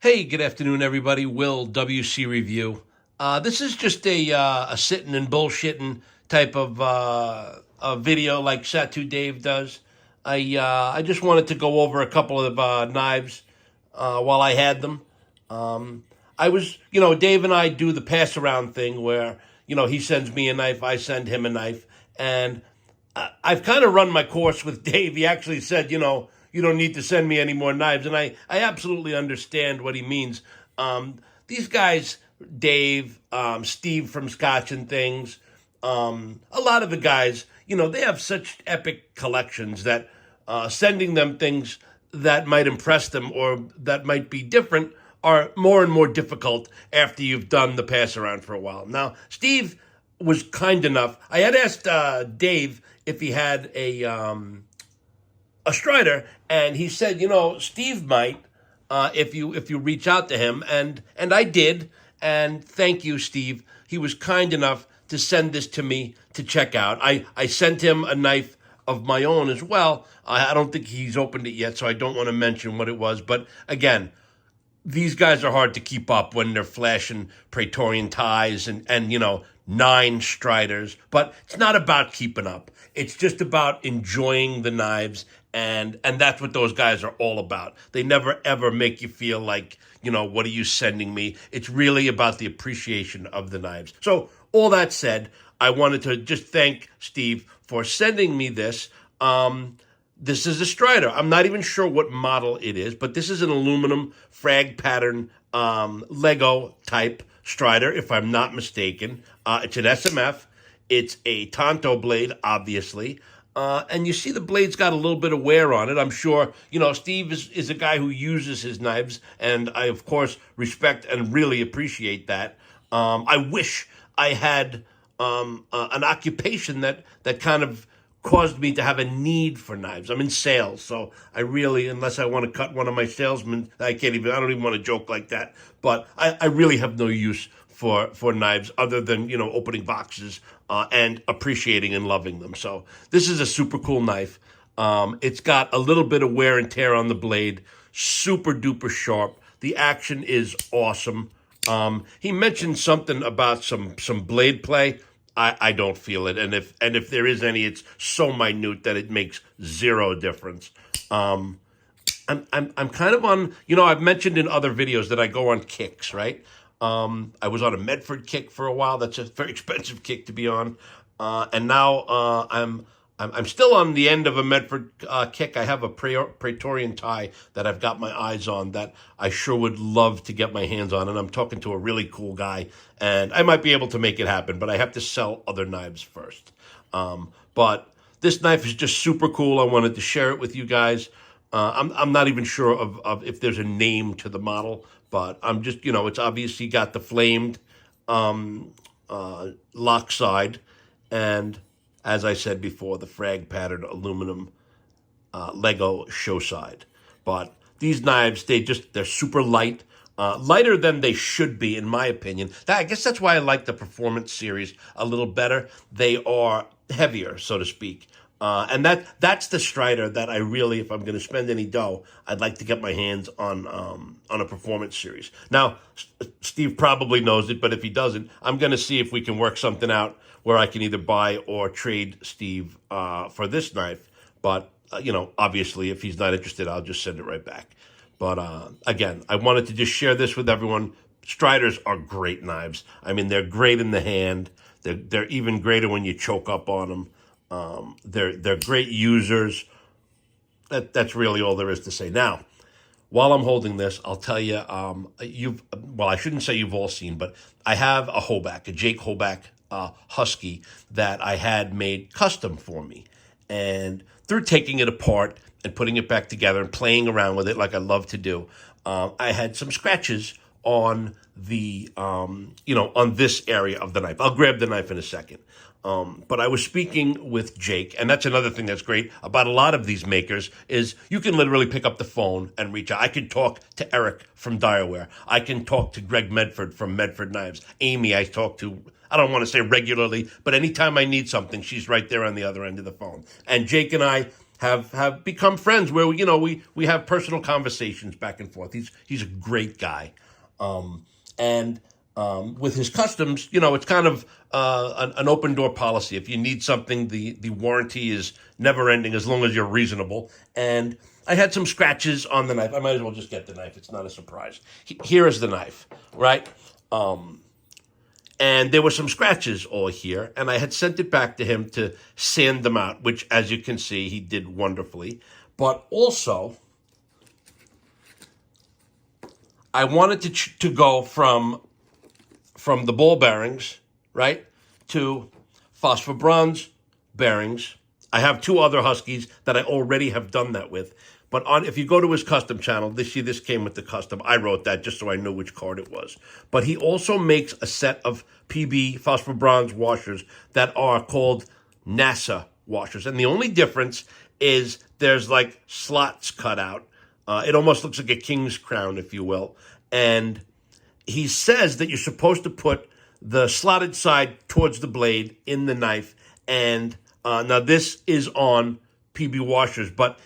Hey, good afternoon, everybody. Will WC Review. This is just a sittin' and bullshitting type of a video like Satu Dave does. I just wanted to go over a couple of knives while I had them. I was, Dave and I do the pass around thing where, he sends me a knife, I send him a knife. And I've kind of run my course with Dave. He actually said, you don't need to send me any more knives. And I absolutely understand what he means. These guys, Dave, Steve from Scotch and Things, a lot of the guys, they have such epic collections that sending them things that might impress them or that might be different are more and more difficult after you've done the pass around for a while. Now, Steve was kind enough. I had asked Dave if he had a Strider, and he said, Steve might if you reach out to him, and I did, and thank you, Steve. He was kind enough to send this to me to check out. I sent him a knife of my own as well. I don't think he's opened it yet, so I don't want to mention what it was. But again, these guys are hard to keep up when they're flashing Praetorian ties and 9 Striders. But it's not about keeping up. It's just about enjoying the knives, and that's what those guys are all about. They never, ever make you feel like, what are you sending me? It's really about the appreciation of the knives. So all that said, I wanted to just thank Steve for sending me this. This is a Strider. I'm not even sure what model it is, but this is an aluminum frag pattern Lego type Strider, if I'm not mistaken. It's an SMF. It's a Tonto blade, obviously. And you see the blade's got a little bit of wear on it. I'm sure, Steve is a guy who uses his knives, and I, of course, respect and really appreciate that. I wish I had an occupation that kind of caused me to have a need for knives. I'm in sales, so I really, unless I want to cut one of my salesmen, I don't even want to joke like that, but I really have no use for knives other than, opening boxes and appreciating and loving them. So this is a super cool knife. It's got a little bit of wear and tear on the blade, super duper sharp. The action is awesome. He mentioned something about some blade play. I don't feel it, and if there is any, it's so minute that it makes zero difference. I'm kind of on, I've mentioned in other videos that I go on kicks, right? I was on a Medford kick for a while. That's a very expensive kick to be on, and now I'm still on the end of a Medford kick. I have a Praetorian tie that I've got my eyes on that I sure would love to get my hands on, and I'm talking to a really cool guy, and I might be able to make it happen, but I have to sell other knives first. But this knife is just super cool. I wanted to share it with you guys. I'm not even sure of if there's a name to the model, but I'm just, it's obviously got the flamed lock side, and as I said before, the frag pattern aluminum Lego show side. But these knives, they're super light, lighter than they should be, in my opinion. I guess that's why I like the Performance series a little better. They are heavier, so to speak. And that's the Strider that I really, if I'm going to spend any dough, I'd like to get my hands on a Performance series. Now, Steve probably knows it, but if he doesn't, I'm going to see if we can work something out where I can either buy or trade Steve for this knife. But, obviously, if he's not interested, I'll just send it right back. But, again, I wanted to just share this with everyone. Striders are great knives. I mean, they're great in the hand. They're even greater when you choke up on them. They're great users. That's really all there is to say. Now, while I'm holding this, I'll tell you, I shouldn't say you've all seen, but I have a Hoback, a Jake Hoback Husky that I had made custom for me. And through taking it apart and putting it back together and playing around with it like I love to do, I had some scratches on the, on this area of the knife. I'll grab the knife in a second. But I was speaking with Jake, and that's another thing that's great about a lot of these makers is you can literally pick up the phone and reach out. I can talk to Eric from Direware. I can talk to Greg Medford from Medford Knives. Amy, I talk to, I don't want to say regularly, but anytime I need something, she's right there on the other end of the phone. And Jake and I have become friends where we have personal conversations back and forth. He's a great guy, and with his customs, it's kind of an open door policy. If you need something, the warranty is never ending as long as you're reasonable. And I had some scratches on the knife. I might as well just get the knife. It's not a surprise. Here is the knife, right? And there were some scratches all here, and I had sent it back to him to sand them out, which, as you can see, he did wonderfully. But also, I wanted to go from the ball bearings, right, to phosphor bronze bearings. I have two other Huskies that I already have done that with. But if you go to his custom channel, this came with the custom. I wrote that just so I knew which card it was. But he also makes a set of PB phosphor bronze washers that are called NASA washers. And the only difference is there's like slots cut out. It almost looks like a king's crown, if you will. And he says that you're supposed to put the slotted side towards the blade in the knife. And now this is on PB washers, but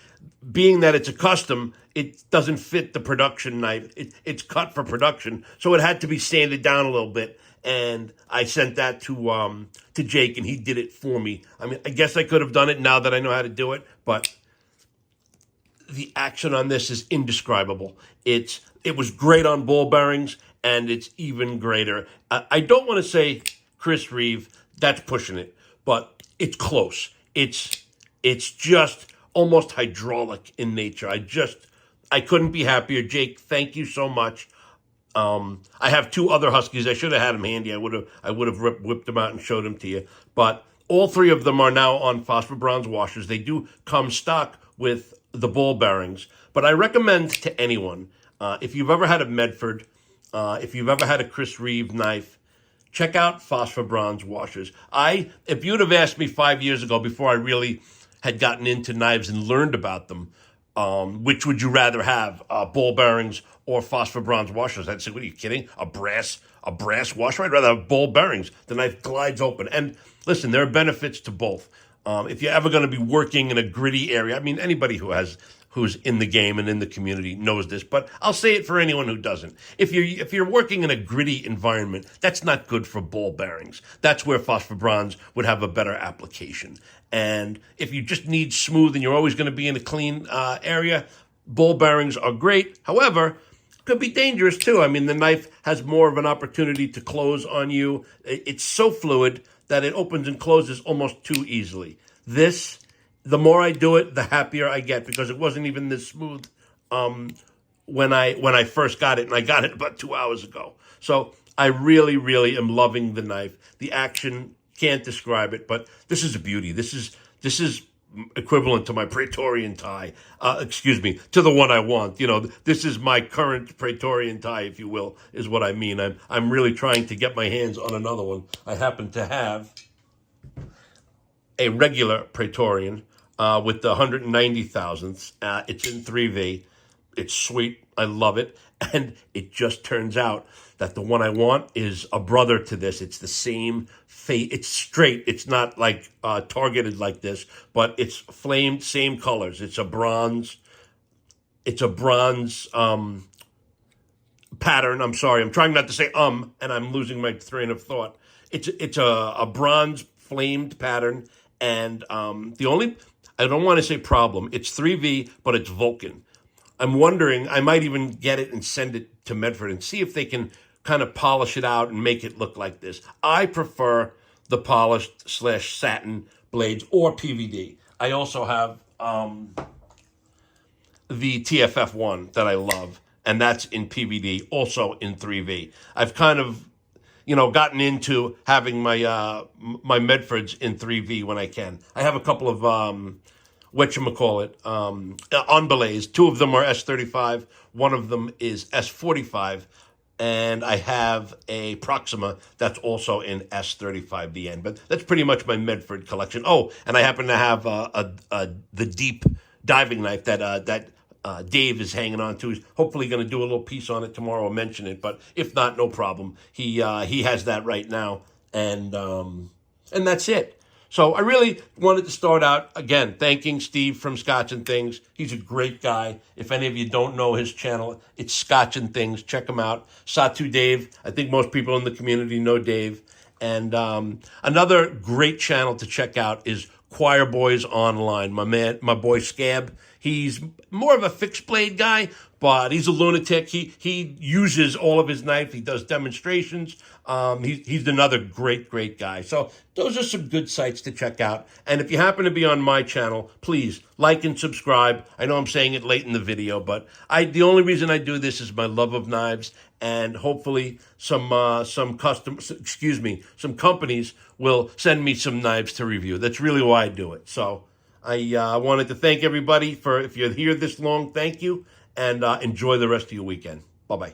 being that it's a custom, it doesn't fit the production knife. It's cut for production, so it had to be sanded down a little bit. And I sent that to Jake, and he did it for me. I mean, I guess I could have done it now that I know how to do it, but the action on this is indescribable. It was great on ball bearings, and it's even greater. I don't want to say Chris Reeve, that's pushing it, but it's close. It's just almost hydraulic in nature. I couldn't be happier. Jake, thank you so much. I have two other Huskies. I should have had them handy. I would have whipped them out and showed them to you. But all three of them are now on phosphor bronze washers. They do come stock with the ball bearings. But I recommend to anyone, if you've ever had a Medford, if you've ever had a Chris Reeve knife, check out phosphor bronze washers. If you'd have asked me 5 years ago, before I really had gotten into knives and learned about them, which would you rather have, ball bearings or phosphor bronze washers? I'd say, what are you kidding? A brass washer? I'd rather have ball bearings. The knife glides open. And listen, there are benefits to both. If you're ever going to be working in a gritty area, I mean, anybody who's in the game and in the community knows this, but I'll say it for anyone who doesn't. If you're working in a gritty environment, that's not good for ball bearings. That's where phosphor bronze would have a better application. And if you just need smooth and you're always going to be in a clean area, ball bearings are great. However, could be dangerous too. I mean, the knife has more of an opportunity to close on you. It's so fluid that it opens and closes almost too easily. The more I do it, the happier I get, because it wasn't even this smooth when I first got it, and I got it about 2 hours ago. So I really, really am loving the knife. The action, can't describe it, but this is a beauty. This is equivalent to my Praetorian tie. To the one I want. This is my current Praetorian tie, if you will, is what I mean. I'm really trying to get my hands on another one. I happen to have a regular Praetorian with the 190 thousandths. It's in 3V. It's sweet. I love it. And it just turns out that the one I want is a brother to this. It's the same face. It's straight. It's not like targeted like this, but it's flamed, same colors. It's a bronze. It's a bronze pattern. I'm sorry. I'm trying not to say and I'm losing my train of thought. It's a bronze flamed pattern, and I don't want to say problem. It's 3V, but it's Vulcan. I'm wondering, I might even get it and send it to Medford and see if they can kind of polish it out and make it look like this. I prefer the polished / satin blades or PVD. I also have the TFF one that I love, and that's in PVD, also in 3V. I've kind of, gotten into having my my Medfords in 3V when I can. I have a couple of whatchamacallit, on belays. Two of them are S35. One of them is S45. And I have a Proxima that's also in S35DN. But that's pretty much my Medford collection. Oh, and I happen to have the deep diving knife that Dave is hanging on to. He's hopefully going to do a little piece on it tomorrow or mention it. But if not, no problem. He has that right now. And that's it. So I really wanted to start out, again, thanking Steve from Scotch and Things. He's a great guy. If any of you don't know his channel, it's Scotch and Things. Check him out. Satu Dave. I think most people in the community know Dave. And another great channel to check out is Choir Boys Online. My boy Scab. He's more of a fixed blade guy, but he's a lunatic. He uses all of his knife. He does demonstrations. He's another great guy. So those are some good sites to check out. And if you happen to be on my channel, please like and subscribe. I know I'm saying it late in the video, but the only reason I do this is my love of knives, and hopefully some companies will send me some knives to review. That's really why I do it. So I wanted to thank everybody if you're here this long, thank you, and enjoy the rest of your weekend. Bye-bye.